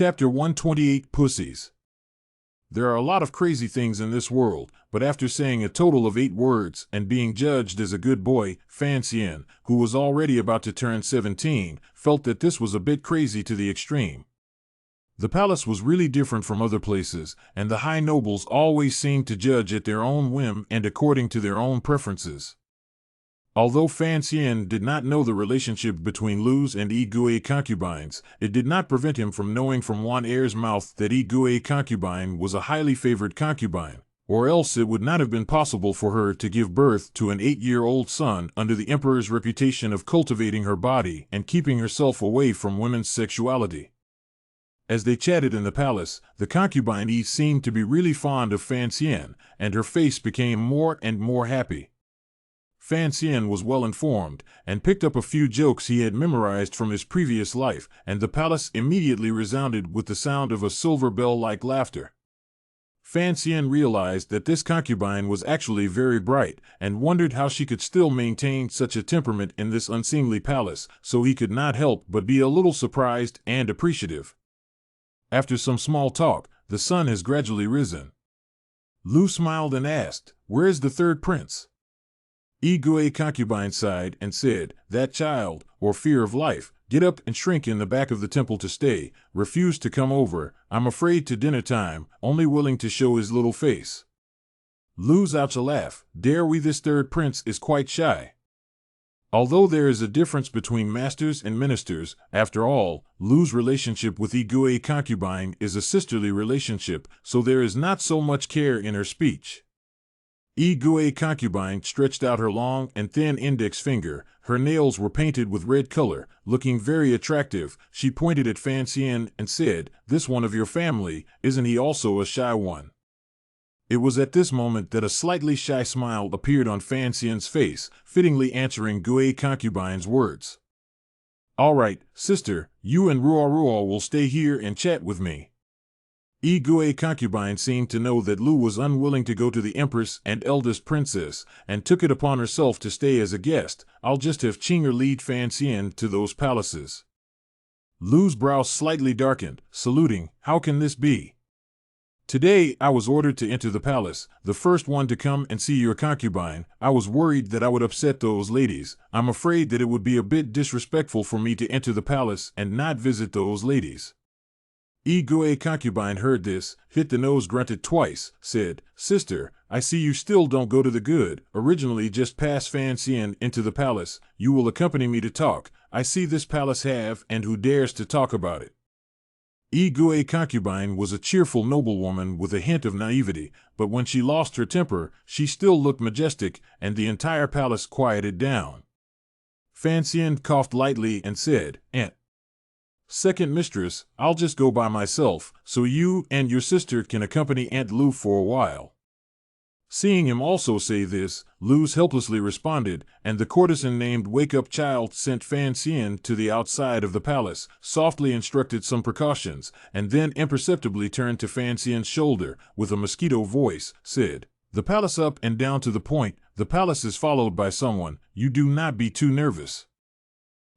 Chapter 128 Pussies. There are a lot of crazy things in this world, but after saying a total of 8 words and being judged as a good boy, Fan Xian, who was already about to turn 17, felt that this was a bit crazy to the extreme. The palace was really different from other places, and the high nobles always seemed to judge at their own whim and according to their own preferences. Although Fan Xian did not know the relationship between Lu's and Yi Gui's concubines, it did not prevent him from knowing from Wan Er's mouth that Yi Gui's concubine was a highly favored concubine, or else it would not have been possible for her to give birth to an 8-year-old son under the emperor's reputation of cultivating her body and keeping herself away from women's sexuality. As they chatted in the palace, the concubine Yi seemed to be really fond of Fan Xian, and her face became more and more happy. Fan Xian was well informed, and picked up a few jokes he had memorized from his previous life, and the palace immediately resounded with the sound of a silver bell-like laughter. Fan Xian realized that this concubine was actually very bright, and wondered how she could still maintain such a temperament in this unseemly palace, so he could not help but be a little surprised and appreciative. After some small talk, the sun has gradually risen. Lu smiled and asked, "Where is the third prince?" Yi Gui's concubine sighed and said, "That child, or fear of life, get up and shrink in the back of the temple to stay, refused to come over, I'm afraid to dinner time, only willing to show his little face." Lu's ouch a laugh, "Dare we, this third prince is quite shy." Although there is a difference between masters and ministers, after all, Lu's relationship with Yi Gui's concubine is a sisterly relationship, so there is not so much care in her speech. Yi Gui's concubine stretched out her long and thin index finger. Her nails were painted with red color. Looking very attractive, she pointed at Fan Xian and said, "This one of your family, isn't he also a shy one?" It was at this moment that a slightly shy smile appeared on Fan Xian's face, fittingly answering Gui's concubine's words. "All right, sister, you and Ruo will stay here and chat with me." Yi Gui's concubine seemed to know that Lu was unwilling to go to the empress and eldest princess, and took it upon herself to stay as a guest. "I'll just have Qinger lead Fan Xian to those palaces." Lu's brow slightly darkened, saluting, "How can this be? Today I was ordered to enter the palace, the first one to come and see your concubine. I was worried that I would upset those ladies. I'm afraid that it would be a bit disrespectful for me to enter the palace and not visit those ladies." Yi Gui's concubine heard this, hit the nose, grunted twice, said, "Sister, I see you still don't go to the good. Originally just pass Fan Xian into the palace. You will accompany me to talk. I see this palace have, and who dares to talk about it." Yi Gui's concubine was a cheerful noblewoman with a hint of naivety, but when she lost her temper, she still looked majestic, and the entire palace quieted down. Fan Xian coughed lightly and said, "Aunt. Second mistress, I'll just go by myself, so you and your sister can accompany Aunt Lu for a while." Seeing him also say this, Lu's helplessly responded, and the courtesan named Wake Up Child sent Fan Xian to the outside of the palace, softly instructed some precautions, and then imperceptibly turned to Fan Xian's shoulder, with a mosquito voice, said, "The palace up and down to the point, the palace is followed by someone, you do not be too nervous."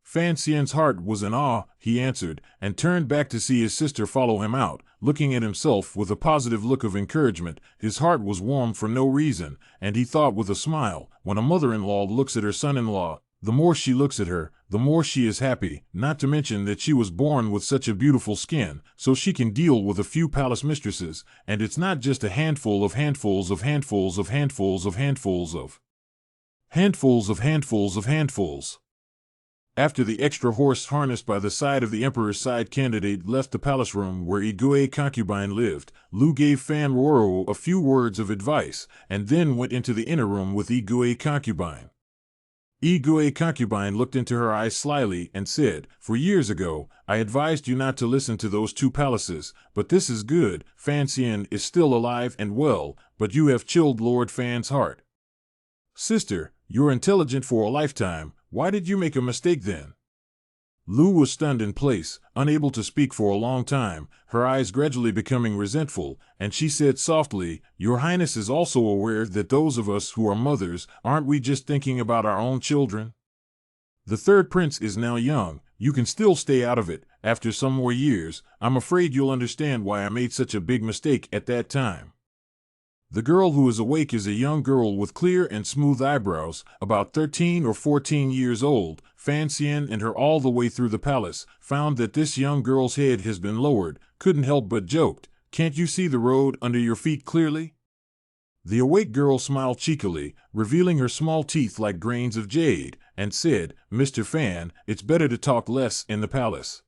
Fan Xian's heart was in awe, he answered, and turned back to see his sister follow him out, looking at himself with a positive look of encouragement. His heart was warm for no reason, and he thought with a smile, when a mother-in-law looks at her son-in-law, the more she looks at her, the more she is happy, not to mention that she was born with such a beautiful skin, so she can deal with a few palace mistresses, and it's not just a handful of handfuls of handfuls of handfuls of handfuls of handfuls of handfuls of handfuls. After the extra horse harnessed by the side of the emperor's side candidate left the palace room where Yi Gui's concubine lived, Lu gave Fan Ruo a few words of advice, and then went into the inner room with Yi Gui's concubine. Yi Gui's concubine looked into her eyes slyly and said, "For years ago, I advised you not to listen to those 2 palaces, but this is good. Fan Xian is still alive and well, but you have chilled Lord Fan's heart. Sister, you're intelligent for a lifetime. Why did you make a mistake then?" Lu was stunned in place, unable to speak for a long time, her eyes gradually becoming resentful, and she said softly, "Your Highness is also aware that those of us who are mothers, aren't we just thinking about our own children? The third prince is now young, You can still stay out of it. After some more years, I'm afraid you'll understand why I made such a big mistake at that time. The girl who is awake is a young girl with clear and smooth eyebrows, about 13 or 14 years old. Fan Xian and her all the way through the palace found that this young girl's head has been lowered, couldn't help but joked, "Can't you see the road under your feet clearly?" The awake girl smiled cheekily, revealing her small teeth like grains of jade, and said, "Mr. Fan, it's better to talk less in the palace."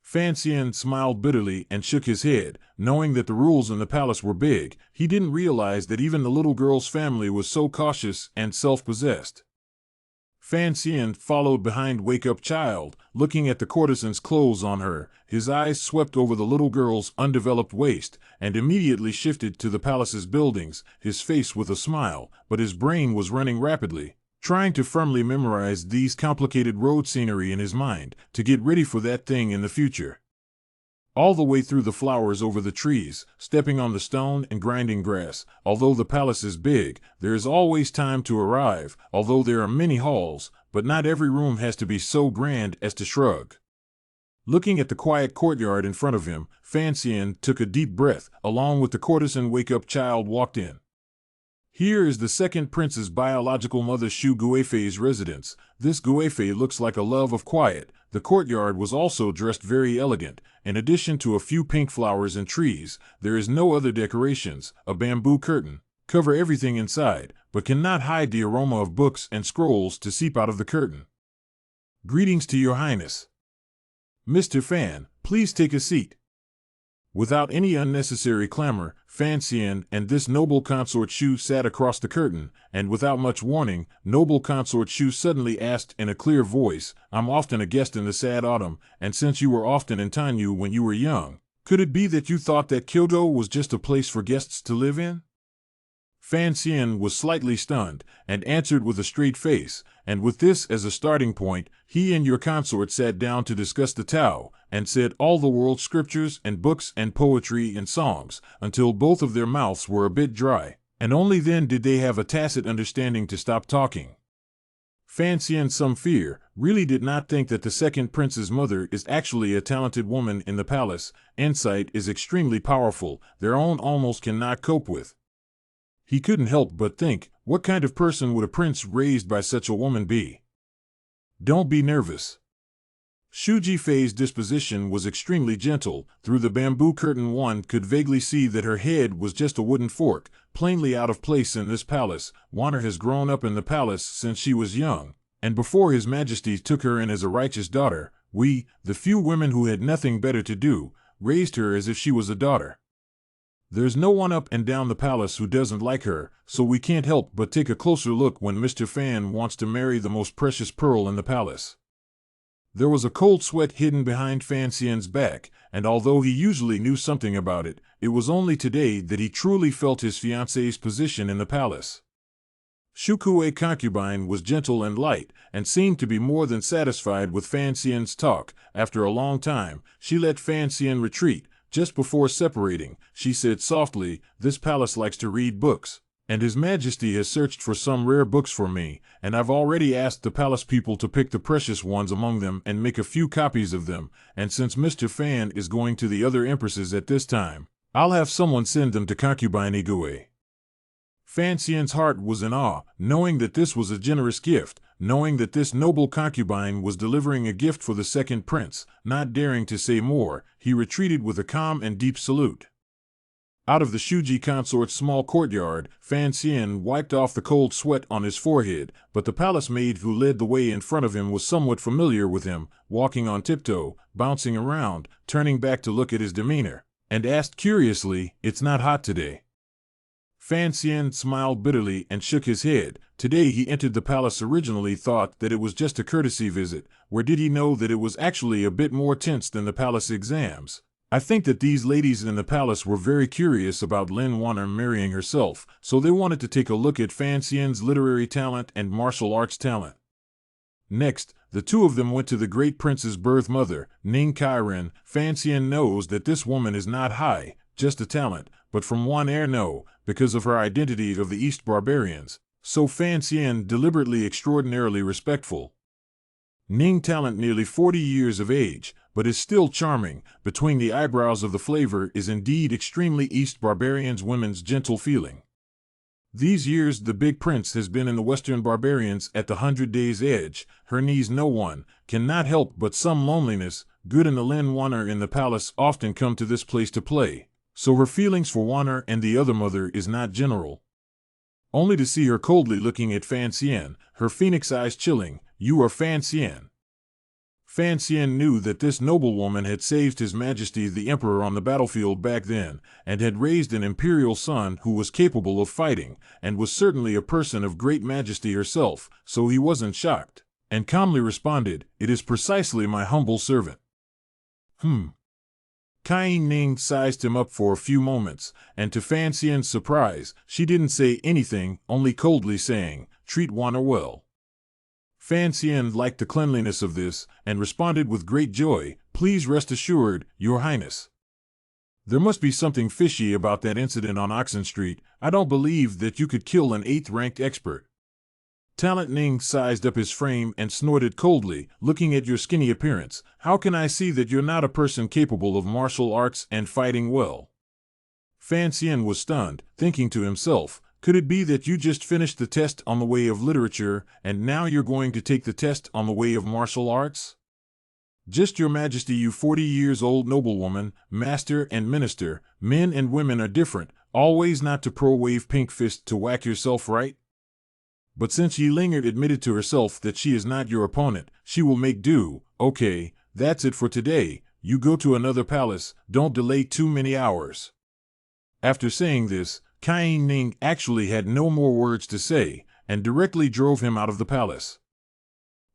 Fan Xian smiled bitterly and shook his head, knowing that the rules in the palace were big. He didn't realize that even the little girl's family was so cautious and self-possessed. Fan Xian followed behind Wake Up Child, looking at the courtesan's clothes on her. His eyes swept over the little girl's undeveloped waist, and immediately shifted to the palace's buildings, his face with a smile, but his brain was running rapidly, trying to firmly memorize these complicated road scenery in his mind, to get ready for that thing in the future. All the way through the flowers over the trees, stepping on the stone and grinding grass. Although the palace is big, there is always time to arrive, although there are many halls, but not every room has to be so grand as to shrug. Looking at the quiet courtyard in front of him, Fan Xian took a deep breath. Along with the courtesan Wake Up Child walked in. Here is the second prince's biological mother Shu Guifei's residence. This Guifei looks like a love of quiet. The courtyard was also dressed very elegant. In addition to a few pink flowers and trees, there is no other decorations. A bamboo curtain cover everything inside, but cannot hide the aroma of books and scrolls to seep out of the curtain. "Greetings to your highness. Mr. Fan, please take a seat." Without any unnecessary clamor, Fan Xian and this noble consort Shu sat across the curtain, and without much warning, noble consort Shu suddenly asked in a clear voice, "I'm often a guest in the sad autumn, and since you were often in Tanyu when you were young, could it be that you thought that Kyoto was just a place for guests to live in?" Fan Xian was slightly stunned, and answered with a straight face, "And with this as a starting point, he and your consort sat down to discuss the Tao, and said all the world's scriptures and books and poetry and songs, until both of their mouths were a bit dry, and only then did they have a tacit understanding to stop talking." Fan Xian, some fear, really did not think that the second prince's mother is actually a talented woman in the palace. Insight is extremely powerful, their own almost cannot cope with. He couldn't help but think, what kind of person would a prince raised by such a woman be? "Don't be nervous." Shu Jifei's disposition was extremely gentle. Through the bamboo curtain one could vaguely see that her head was just a wooden fork, plainly out of place in this palace. Wanner has grown up in the palace since she was young, and before His Majesty took her in as a righteous daughter, we, the few women who had nothing better to do, raised her as if she was a daughter. There's no one up and down the palace who doesn't like her, so we can't help but take a closer look when Mr. Fan wants to marry the most precious pearl in the palace. There was a cold sweat hidden behind Fan Xian's back, and although he usually knew something about it, it was only today that he truly felt his fiancée's position in the palace. Shu Kuei concubine was gentle and light, and seemed to be more than satisfied with Fan Xian's talk. After a long time, she let Fan Xian retreat. Just before separating, she said softly, "This palace likes to read books, and His Majesty has searched for some rare books for me, and I've already asked the palace people to pick the precious ones among them and make a few copies of them, and since Mr. Fan is going to the other empresses at this time, I'll have someone send them to concubine Igue." Fan Xian's heart was in awe, knowing that this was a generous gift, knowing that this noble concubine was delivering a gift for the second prince. Not daring to say more, he retreated with a calm and deep salute. Out of the Shuji consort's small courtyard, Fan Xian wiped off the cold sweat on his forehead, but the palace maid who led the way in front of him was somewhat familiar with him, walking on tiptoe, bouncing around, turning back to look at his demeanor, and asked curiously, "It's not hot today?" Fan Xian smiled bitterly and shook his head. Today he entered the palace originally thought that it was just a courtesy visit, where did he know that it was actually a bit more tense than the palace exams. I think that these ladies in the palace were very curious about Lin Wanner marrying herself, so they wanted to take a look at Fan Xian's literary talent and martial arts talent. Next, the two of them went to the great prince's birth mother, Ning Que. Fan Xian knows that this woman is not high, just a talent, but from Wanner no, because of her identity of the East barbarians, so Fan Xian deliberately extraordinarily respectful. Ning talent nearly 40 years of age, but is still charming. Between the eyebrows of the flavor is indeed extremely East Barbarians women's gentle feeling. These years the big prince has been in the Western Barbarians at the 100 Days Edge. Her knees no one cannot help but some loneliness. Good and the Lin Wanner in the palace often come to this place to play, so her feelings for Wanner and the other mother is not general. Only to see her coldly looking at Fan Xian, her phoenix eyes chilling. You are Fan Xian. Fan Xian knew that this noblewoman had saved His Majesty the Emperor on the battlefield back then, and had raised an imperial son who was capable of fighting, and was certainly a person of great majesty herself, so he wasn't shocked, and calmly responded, "It is precisely my humble servant." Kai Ning sized him up for a few moments, and to Fan Xian's surprise, she didn't say anything, only coldly saying, "Treat Wanner well." Fan Xian liked the cleanliness of this, and responded with great joy, "Please rest assured, Your Highness. There must be something fishy about that incident on Oxen Street. I don't believe that you could kill an 8th-ranked expert." Talent Ning sized up his frame and snorted coldly, "Looking at your skinny appearance, how can I see that you're not a person capable of martial arts and fighting well?" Fan Xian was stunned, thinking to himself, could it be that you just finished the test on the way of literature, and now you're going to take the test on the way of martial arts? "Just Your Majesty, you 40-years-old noblewoman, master and minister, men and women are different, always not to pro-wave pink fist to whack yourself right?" But since Yi Lingert admitted to herself that she is not your opponent, she will make do. "Okay, that's it for today. You go to another palace, don't delay too many hours." After saying this, Kai Ning actually had no more words to say, and directly drove him out of the palace.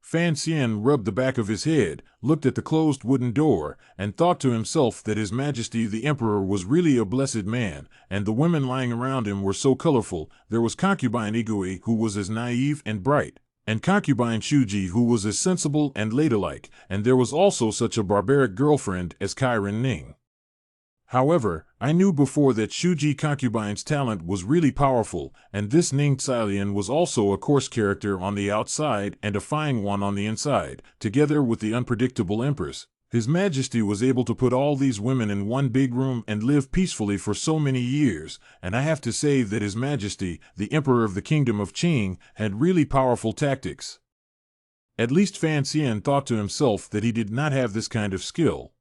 Fan Xian rubbed the back of his head, looked at the closed wooden door, and thought to himself that His Majesty the Emperor was really a blessed man, and the women lying around him were so colorful. There was concubine Igui, who was as naive and bright, and concubine Shuji, who was as sensible and ladylike, and there was also such a barbaric girlfriend as Kairen Ning. However, I knew before that Shuji concubine's talent was really powerful, and this Ning Xilian was also a coarse character on the outside and a fine one on the inside. Together with the unpredictable Empress, His Majesty was able to put all these women in one big room and live peacefully for so many years, and I have to say that His Majesty, the Emperor of the Kingdom of Qing, had really powerful tactics. At least Fan Xian thought to himself that he did not have this kind of skill.